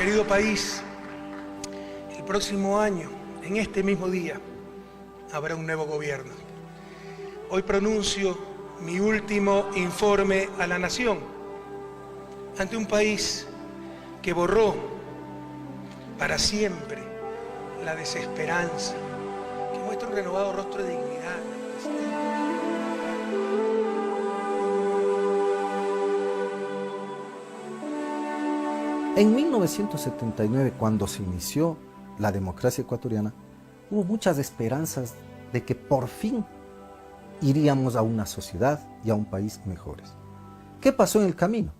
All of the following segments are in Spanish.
Querido país, el próximo año, en este mismo día, habrá un nuevo gobierno. Hoy pronuncio mi último informe a la nación ante un país que borró para siempre la desesperanza, que muestra un renovado rostro de dignidad. En 1979, cuando se inició la democracia ecuatoriana, hubo muchas esperanzas de que por fin iríamos a una sociedad y a un país mejores. ¿Qué pasó en el camino?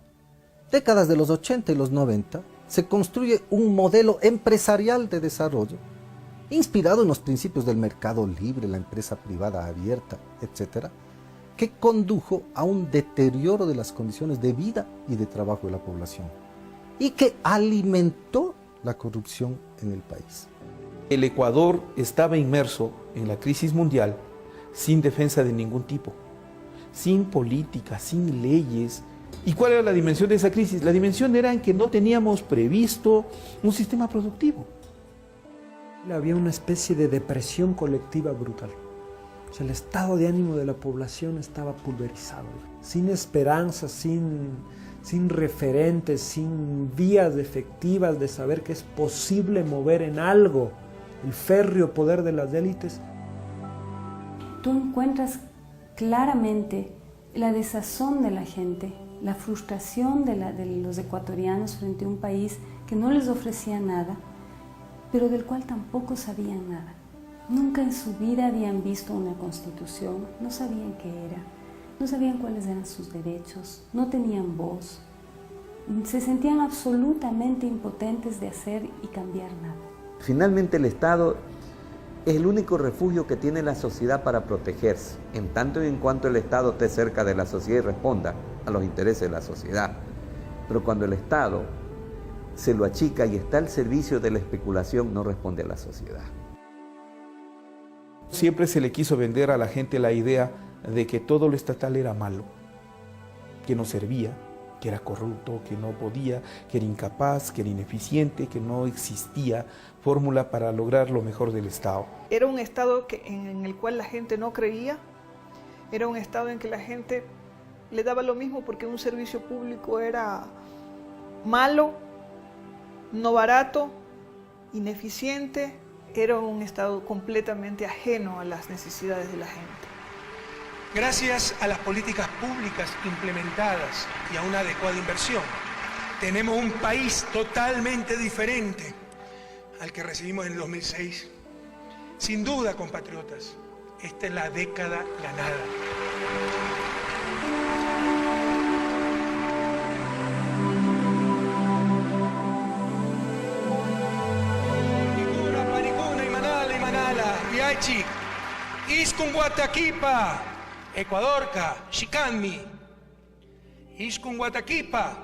Décadas de los 80 y los 90 se construye un modelo empresarial de desarrollo inspirado en los principios del mercado libre, la empresa privada abierta, etc., que condujo a un deterioro de las condiciones de vida y de trabajo de la población y que alimentó la corrupción en el país. El Ecuador estaba inmerso en la crisis mundial sin defensa de ningún tipo, sin política, sin leyes. ¿Y cuál era la dimensión de esa crisis? La dimensión era en que no teníamos previsto un sistema productivo. Había una especie de depresión colectiva brutal. O sea, el estado de ánimo de la población estaba pulverizado, sin esperanza, sin referentes, sin vías efectivas de saber que es posible mover en algo el férreo poder de las élites. Tú encuentras claramente la desazón de la gente, la frustración de los ecuatorianos frente a un país que no les ofrecía nada, pero del cual tampoco sabían nada. Nunca en su vida habían visto una constitución, no sabían qué era, no sabían cuáles eran sus derechos, no tenían voz, se sentían absolutamente impotentes de hacer y cambiar nada. Finalmente el Estado es el único refugio que tiene la sociedad para protegerse, en tanto y en cuanto el Estado esté cerca de la sociedad y responda a los intereses de la sociedad. Pero cuando el Estado se lo achica y está al servicio de la especulación, no responde a la sociedad. Siempre se le quiso vender a la gente la idea de que todo lo estatal era malo, que no servía, que era corrupto, que no podía, que era incapaz, que era ineficiente, que no existía fórmula para lograr lo mejor del Estado. Era un Estado en el cual la gente no creía, era un Estado en que la gente le daba lo mismo porque un servicio público era malo, no barato, ineficiente, era un Estado completamente ajeno a las necesidades de la gente. Gracias a las políticas públicas implementadas y a una adecuada inversión, tenemos un país totalmente diferente al que recibimos en el 2006. Sin duda, compatriotas, esta es la década ganada. Viachi, Iscunguataquipa, Ecuadorca, Xicanmi, Iscunguataquipa,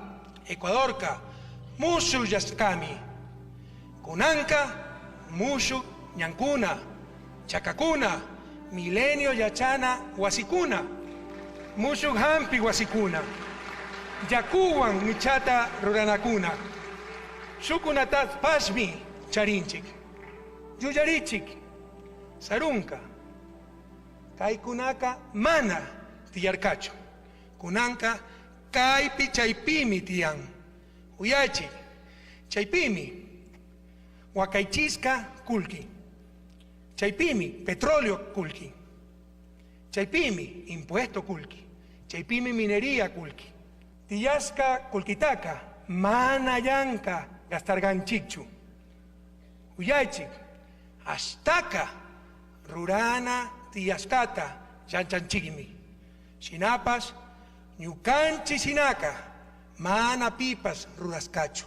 Ecuadorca, Mushu Yascami, Kunanca, Mushu Ñancuna, Chacacuna, Milenio Yachana, Huasicuna, Mushu Hampi Huasicuna, Yacuan Michata Ruranacuna, Shukunatat Pashmi Charinchik, Yuyarichik, Sarunca, Kaikunaka Mana Tiyarcacho, Kunanka Kaipi Chaipimi Tian, Uyachi, Chaipimi, Huacaichisca Kulki, Chaipimi, petróleo Kulki, Chaipimi, impuesto Kulki, Chaipimi, minería Kulki, Tiyasca Kulkitaka, Manayanka, Gastarganchichu, Uyachi, Aztaca, Rurana, Tiyascata, Yanchanchigmi, Sinapas, Ñucanchi Sinaca, Mana Pipas, Rurascacho,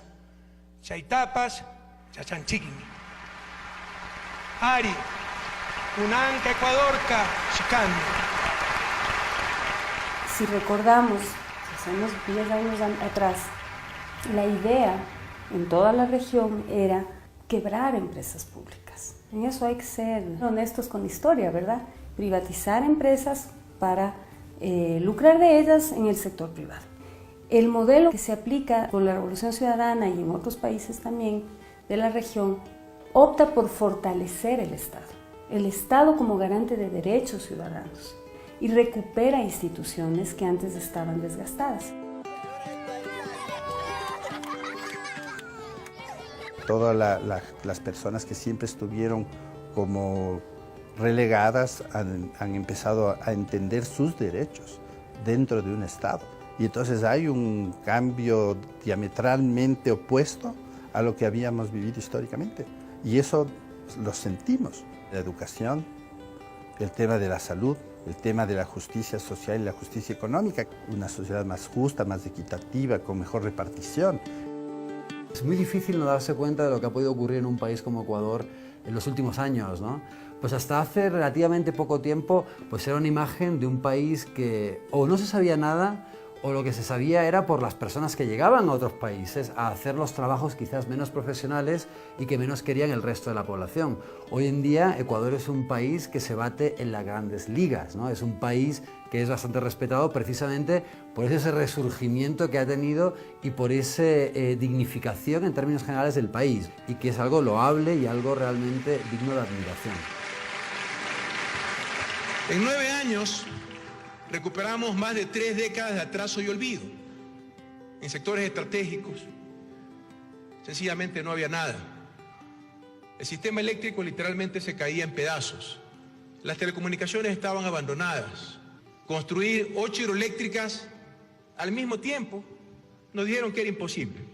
Chaitapas, Yachanchigmi, Ari, Kunanca, Ecuadorca, Chicani. Si recordamos, hacemos 10 años atrás, la idea en toda la región era quebrar empresas públicas. En eso hay que ser honestos con la historia, ¿verdad? Privatizar empresas para lucrar de ellas en el sector privado. El modelo que se aplica con la Revolución Ciudadana y en otros países también de la región opta por fortalecer el Estado como garante de derechos ciudadanos y recupera instituciones que antes estaban desgastadas. Todas las personas que siempre estuvieron como relegadas han empezado a entender sus derechos dentro de un Estado. Y entonces hay un cambio diametralmente opuesto a lo que habíamos vivido históricamente. Y eso lo sentimos. La educación, el tema de la salud, el tema de la justicia social y la justicia económica, una sociedad más justa, más equitativa, con mejor repartición. Es muy difícil no darse cuenta de lo que ha podido ocurrir en un país como Ecuador en los últimos años, ¿no? Pues hasta hace relativamente poco tiempo, pues era una imagen de un país que o no se sabía nada, o lo que se sabía era por las personas que llegaban a otros países a hacer los trabajos quizás menos profesionales y que menos querían el resto de la población. Hoy en día Ecuador es un país que se bate en las grandes ligas, ¿no? Es un país que es bastante respetado precisamente por ese resurgimiento que ha tenido y por esa dignificación en términos generales del país, y que es algo loable y algo realmente digno de admiración. En 9 años recuperamos más de 3 décadas de atraso y olvido. En sectores estratégicos, sencillamente no había nada. El sistema eléctrico literalmente se caía en pedazos. Las telecomunicaciones estaban abandonadas. Construir 8 hidroeléctricas al mismo tiempo nos dijeron que era imposible.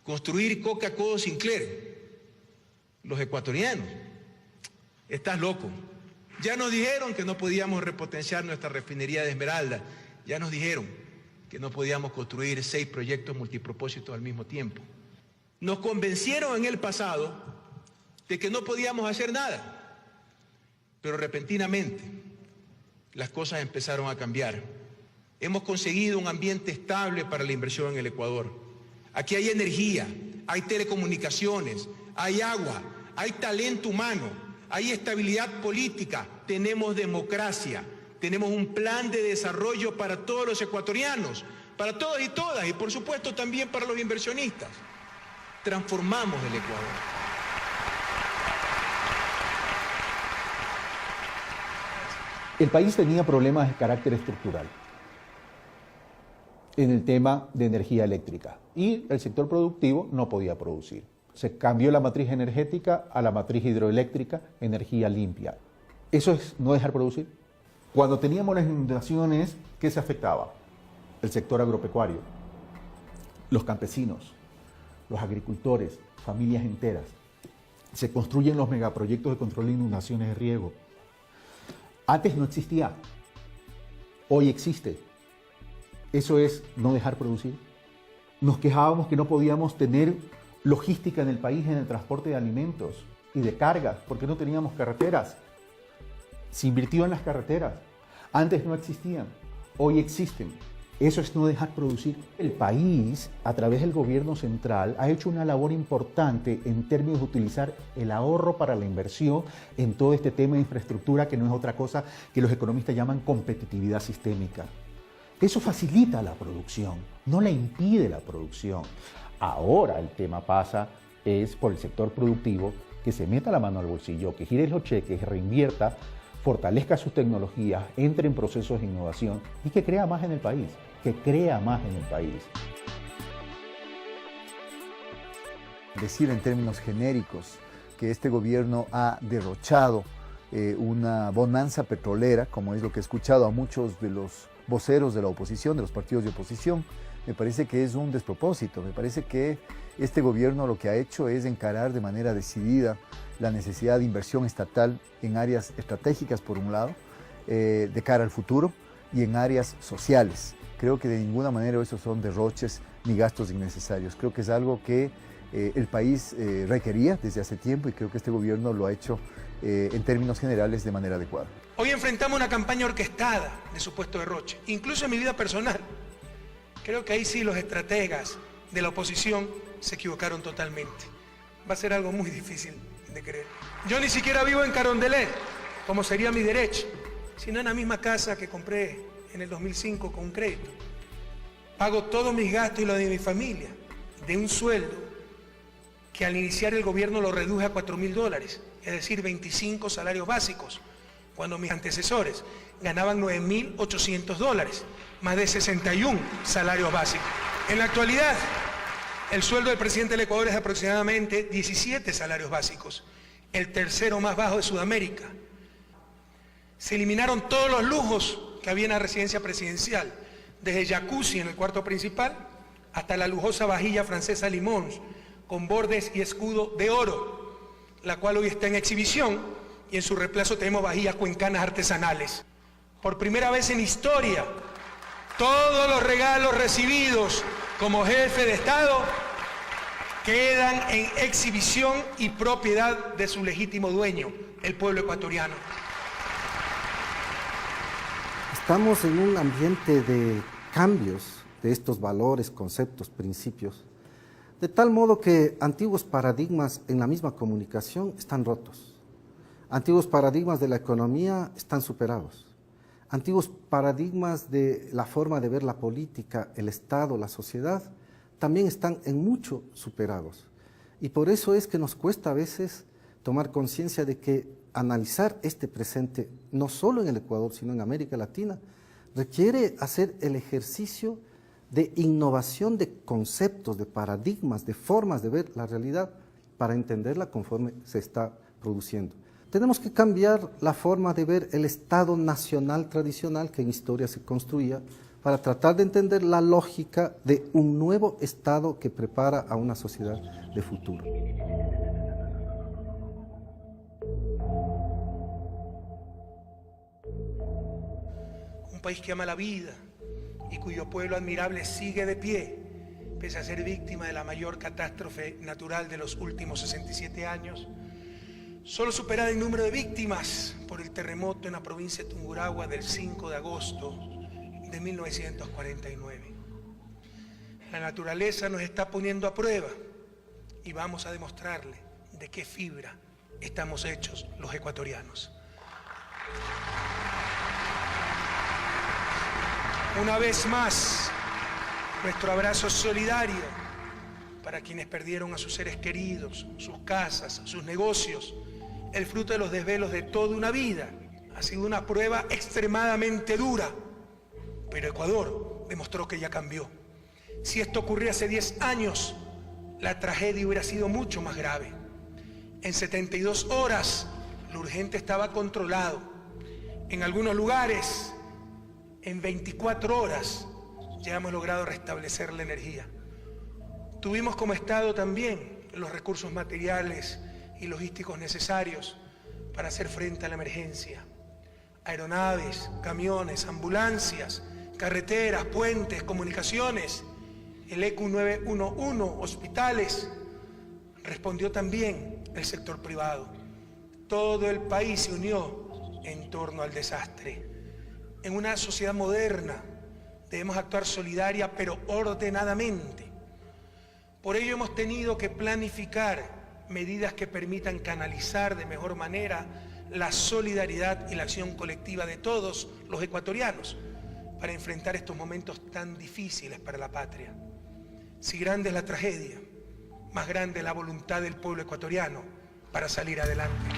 Construir Coca-Cola Sinclair, los ecuatorianos, estás loco. Ya nos dijeron que no podíamos repotenciar nuestra refinería de Esmeralda. Ya nos dijeron que no podíamos construir 6 proyectos multipropósitos al mismo tiempo. Nos convencieron en el pasado de que no podíamos hacer nada. Pero repentinamente las cosas empezaron a cambiar. Hemos conseguido un ambiente estable para la inversión en el Ecuador. Aquí hay energía, hay telecomunicaciones, hay agua, hay talento humano, hay estabilidad política, tenemos democracia, tenemos un plan de desarrollo para todos los ecuatorianos, para todos y todas, y por supuesto también para los inversionistas. Transformamos el Ecuador. El país tenía problemas de carácter estructural en el tema de energía eléctrica y el sector productivo no podía producir. Se cambió la matriz energética a la matriz hidroeléctrica, energía limpia. ¿Eso es no dejar producir? Cuando teníamos las inundaciones, ¿qué se afectaba? El sector agropecuario, los campesinos, los agricultores, familias enteras. Se construyen los megaproyectos de control de inundaciones de riego. Antes no existía, hoy existe. Eso es no dejar producir. Nos quejábamos que no podíamos tener logística en el país en el transporte de alimentos y de cargas porque no teníamos carreteras. Se invirtió en las carreteras. Antes no existían, hoy existen. Eso es no dejar producir. El país, a través del gobierno central, ha hecho una labor importante en términos de utilizar el ahorro para la inversión en todo este tema de infraestructura, que no es otra cosa que los economistas llaman competitividad sistémica. Eso facilita la producción, no la impide la producción. Ahora el tema pasa es por el sector productivo que se meta la mano al bolsillo, que gire los cheques, reinvierta, fortalezca sus tecnologías, entre en procesos de innovación y que crea más en el país, Decir en términos genéricos que este gobierno ha derrochado una bonanza petrolera, como es lo que he escuchado a muchos de los voceros de la oposición, de los partidos de oposición, me parece que es un despropósito. Me parece que este gobierno lo que ha hecho es encarar de manera decidida la necesidad de inversión estatal en áreas estratégicas, por un lado, de cara al futuro, y en áreas sociales. Creo que de ninguna manera esos son derroches ni gastos innecesarios. Creo que es algo que el país requería desde hace tiempo, y creo que este gobierno lo ha hecho en términos generales de manera adecuada. Hoy enfrentamos una campaña orquestada de supuesto derroche, incluso en mi vida personal. Creo que ahí sí los estrategas de la oposición se equivocaron totalmente. Va a ser algo muy difícil de creer. Yo ni siquiera vivo en Carondelet, como sería mi derecho, sino en la misma casa que compré en el 2005 con un crédito. Pago todos mis gastos y los de mi familia de un sueldo que al iniciar el gobierno lo reduje a $4.000, es decir, 25 salarios básicos, cuando mis antecesores ganaban $9.800, más de 61 salarios básicos. En la actualidad, el sueldo del presidente del Ecuador es de aproximadamente 17 salarios básicos, el tercero más bajo de Sudamérica. Se eliminaron todos los lujos que había en la residencia presidencial, desde jacuzzi en el cuarto principal hasta la lujosa vajilla francesa Limons, con bordes y escudo de oro, la cual hoy está en exhibición, y en su reemplazo tenemos vajillas cuencanas artesanales. Por primera vez en historia, todos los regalos recibidos como jefe de Estado quedan en exhibición y propiedad de su legítimo dueño, el pueblo ecuatoriano. Estamos en un ambiente de cambios de estos valores, conceptos, principios, de tal modo que antiguos paradigmas en la misma comunicación están rotos. Antiguos paradigmas de la economía están superados. Antiguos paradigmas de la forma de ver la política, el Estado, la sociedad, también están en mucho superados. Y por eso es que nos cuesta a veces tomar conciencia de que analizar este presente, no solo en el Ecuador, sino en América Latina, requiere hacer el ejercicio de innovación de conceptos, de paradigmas, de formas de ver la realidad para entenderla conforme se está produciendo. Tenemos que cambiar la forma de ver el Estado nacional tradicional que en historia se construía para tratar de entender la lógica de un nuevo Estado que prepara a una sociedad de futuro. Un país que ama la vida y cuyo pueblo admirable sigue de pie, pese a ser víctima de la mayor catástrofe natural de los últimos 67 años, solo superada en número de víctimas por el terremoto en la provincia de Tungurahua del 5 de agosto de 1949. La naturaleza nos está poniendo a prueba y vamos a demostrarle de qué fibra estamos hechos los ecuatorianos. Una vez más, nuestro abrazo solidario para quienes perdieron a sus seres queridos, sus casas, sus negocios, el fruto de los desvelos de toda una vida. Ha sido una prueba extremadamente dura, pero Ecuador demostró que ya cambió. Si esto ocurrió hace 10 años, la tragedia hubiera sido mucho más grave. En 72 horas, lo urgente estaba controlado. En algunos lugares, en 24 horas, ya hemos logrado restablecer la energía. Tuvimos como Estado también los recursos materiales y logísticos necesarios para hacer frente a la emergencia. Aeronaves, camiones, ambulancias, carreteras, puentes, comunicaciones, el ECU 911, hospitales. Respondió también el sector privado. Todo el país se unió en torno al desastre. En una sociedad moderna debemos actuar solidaria pero ordenadamente. Por ello hemos tenido que planificar medidas que permitan canalizar de mejor manera la solidaridad y la acción colectiva de todos los ecuatorianos para enfrentar estos momentos tan difíciles para la patria. Si grande es la tragedia, más grande es la voluntad del pueblo ecuatoriano para salir adelante.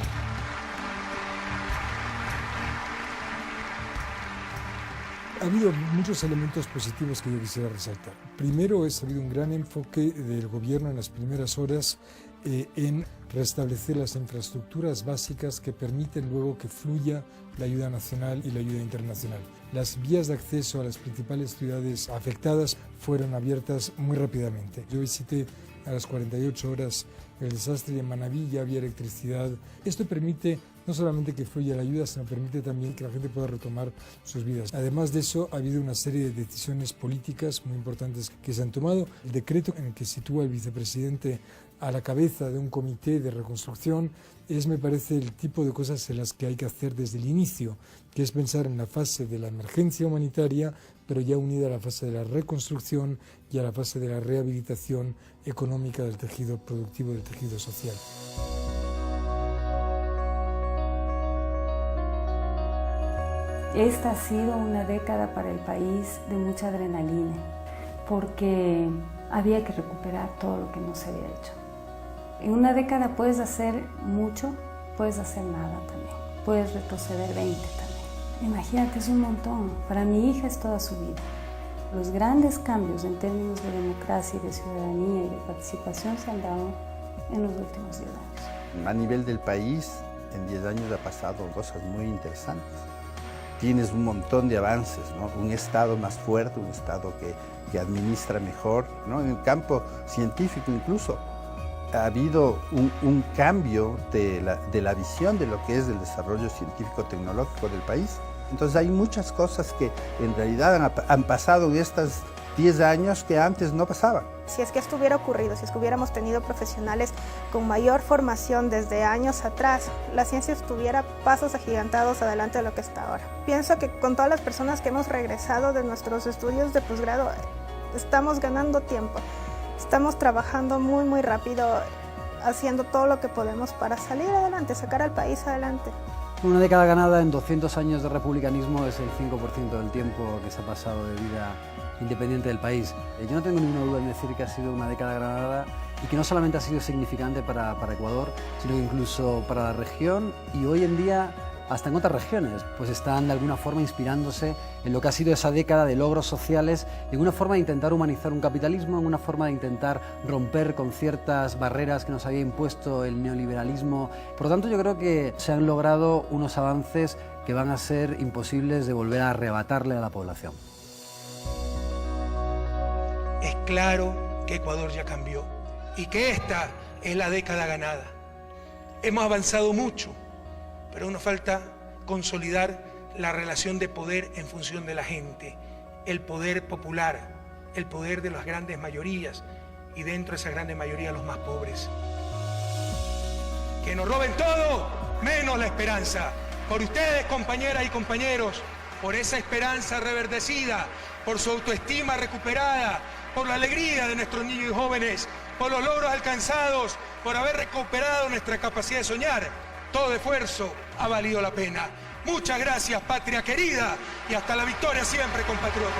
Ha habido muchos elementos positivos que yo quisiera resaltar. Primero, ha habido un gran enfoque del gobierno en las primeras horas en restablecer las infraestructuras básicas que permiten luego que fluya la ayuda nacional y la ayuda internacional. Las vías de acceso a las principales ciudades afectadas fueron abiertas muy rápidamente. Yo visité a las 48 horas el desastre de Manabí, ya había electricidad. Esto permite no solamente que fluya la ayuda, sino permite también que la gente pueda retomar sus vidas. Además de eso, ha habido una serie de decisiones políticas muy importantes que se han tomado. El decreto en el que sitúa el vicepresidente a la cabeza de un comité de reconstrucción es, me parece, el tipo de cosas en las que hay que hacer desde el inicio, que es pensar en la fase de la emergencia humanitaria, pero ya unida a la fase de la reconstrucción y a la fase de la rehabilitación económica del tejido productivo, del tejido social. Esta ha sido una década para el país de mucha adrenalina. porque había que recuperar todo lo que no se había hecho. En una década puedes hacer mucho, puedes hacer nada también, puedes retroceder 20 también. Imagínate, es un montón. Para mi hija es toda su vida. Los grandes cambios en términos de democracia y de ciudadanía y de participación se han dado en los últimos 10 años. A nivel del país, en 10 años ha pasado cosas muy interesantes. Tienes un montón de avances, ¿no? Un Estado más fuerte, un Estado que administra mejor, ¿no? En el campo científico incluso ha habido un cambio de la visión de lo que es el desarrollo científico-tecnológico del país. Entonces hay muchas cosas que en realidad han pasado en estos 10 años que antes no pasaban. Si es que esto hubiera ocurrido, si es que hubiéramos tenido profesionales con mayor formación desde años atrás, la ciencia estuviera pasos agigantados adelante de lo que está ahora. Pienso que con todas las personas que hemos regresado de nuestros estudios de posgrado, estamos ganando tiempo. Estamos trabajando muy rápido, haciendo todo lo que podemos para salir adelante, sacar al país adelante. Una década ganada en 200 años de republicanismo es el 5% del tiempo que se ha pasado de vida independiente del país. Yo no tengo ninguna duda en decir que ha sido una década ganada y que no solamente ha sido significante para Ecuador, sino incluso para la región y hoy en día hasta en otras regiones, pues están de alguna forma inspirándose en lo que ha sido esa década de logros sociales, en una forma de intentar humanizar un capitalismo, en una forma de intentar romper con ciertas barreras que nos había impuesto el neoliberalismo. Por lo tanto, yo creo que se han logrado unos avances que van a ser imposibles de volver a arrebatarle a la población. Es claro que Ecuador ya cambió y que esta es la década ganada. Hemos avanzado mucho, pero nos falta consolidar la relación de poder en función de la gente, el poder popular, el poder de las grandes mayorías y dentro de esa grande mayoría los más pobres. Que nos roben todo, menos la esperanza. Por ustedes, compañeras y compañeros, por esa esperanza reverdecida, por su autoestima recuperada, por la alegría de nuestros niños y jóvenes, por los logros alcanzados, por haber recuperado nuestra capacidad de soñar. Todo esfuerzo ha valido la pena. Muchas gracias, patria querida, y hasta la victoria siempre, compatriotas.